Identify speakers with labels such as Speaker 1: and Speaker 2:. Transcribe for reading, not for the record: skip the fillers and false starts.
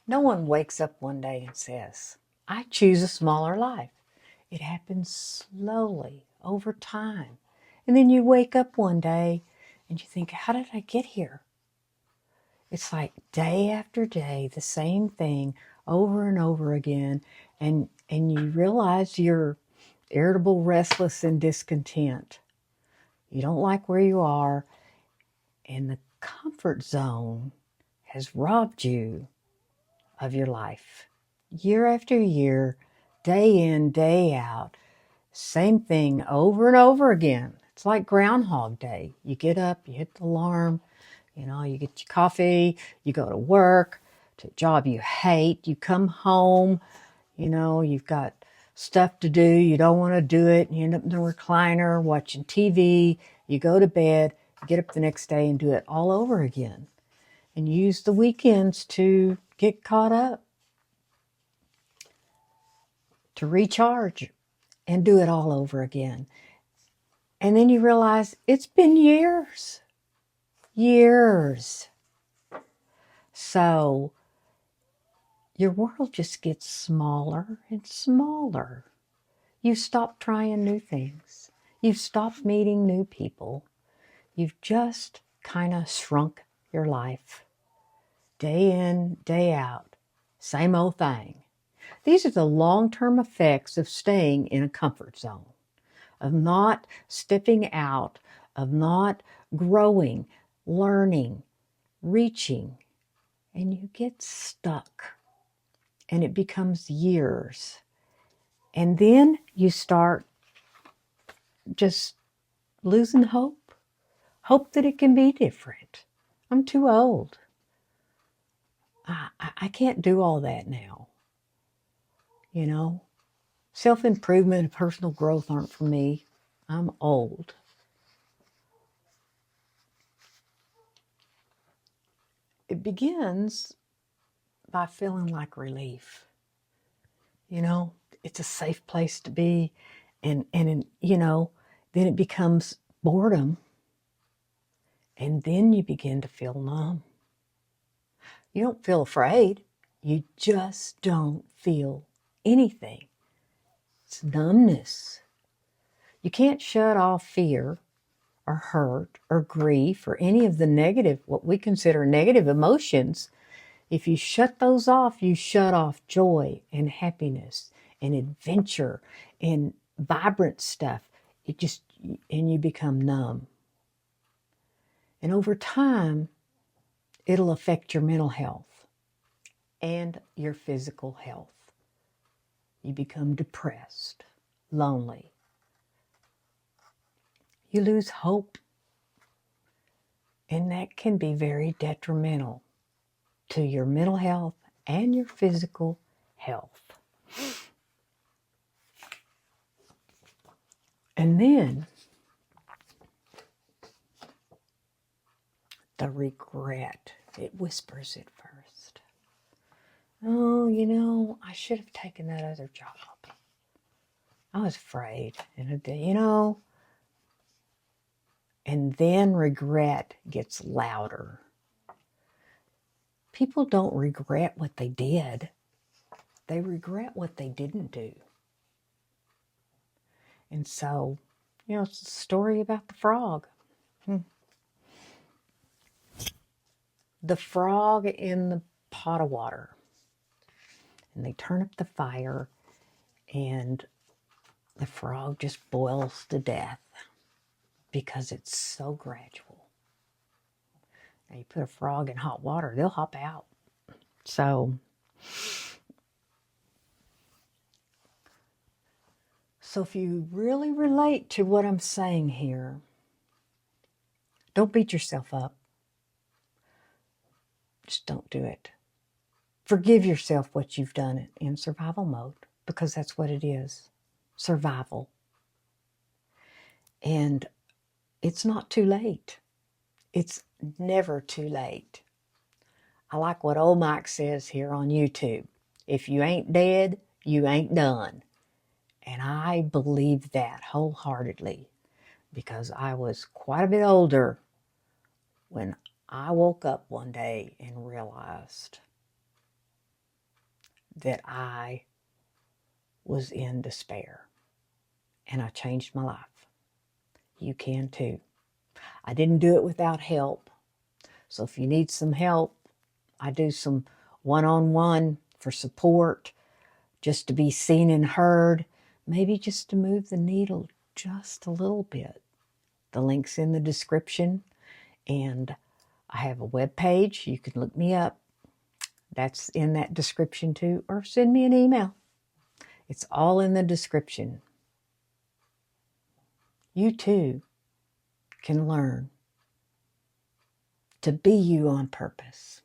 Speaker 1: No one wakes up one day and says, I choose a smaller life. It happens slowly over time. And then you wake up one day and you think, how did I get here? It's like day after day, the same thing over and over again. And you realize you're irritable, restless, and discontent. You don't like where you are, and the comfort zone has robbed you of your life. Year after year, day in, day out, same thing over and over again. It's like Groundhog Day. You get up, you hit the alarm, you get your coffee, you go to work, to a job you hate, you come home, you've got stuff to do, you don't want to do it, you end up in the recliner watching TV, you go to bed, you get up the next day and do it all over again. And use the weekends to get caught up, to recharge, and do it all over again. And then you realize it's been years. So your world just gets smaller and smaller. You stop trying new things. You've stopped meeting new people. You've just kind of shrunk your life. Day in, day out. Same old thing. These are the long-term effects of staying in a comfort zone, of not stepping out, of not growing, learning, reaching, and you get stuck, and it becomes years. And then you start just losing hope that it can be different. I'm too old. I can't do all that now. Self-improvement and personal growth aren't for me. I'm old. It begins by feeling like relief. It's a safe place to be. And then it becomes boredom. And then you begin to feel numb. You don't feel afraid. You just don't feel anything. It's numbness. You can't shut off fear or hurt or grief or any of the negative, what we consider negative emotions. If you shut those off, you shut off joy and happiness and adventure and vibrant stuff. And you become numb. And over time, it'll affect your mental health and your physical health. You become depressed, lonely. You lose hope. And that can be very detrimental to your mental health and your physical health. And then the regret, it whispers at first. Oh, I should have taken that other job. I was afraid. And then regret gets louder. People don't regret what they did. They regret what they didn't do. And so, it's a story about the frog. The frog in the pot of water. And they turn up the fire, and the frog just boils to death because it's so gradual. Now, you put a frog in hot water, they'll hop out. So if you really relate to what I'm saying here, don't beat yourself up. Just don't do it. Forgive yourself what you've done in survival mode, because that's what it is. Survival. And it's not too late. It's never too late. I like what old Mike says here on YouTube. If you ain't dead, you ain't done. And I believe that wholeheartedly, because I was quite a bit older when I woke up one day and realized that I was in despair, and I changed my life. You can too. I didn't do it without help. So if you need some help, I do some one-on-one for support, just to be seen and heard, maybe just to move the needle just a little bit. The link's in the description, and I have a web page. You can look me up. That's in that description too, or send me an email. It's all in the description. You too can learn to be you on purpose.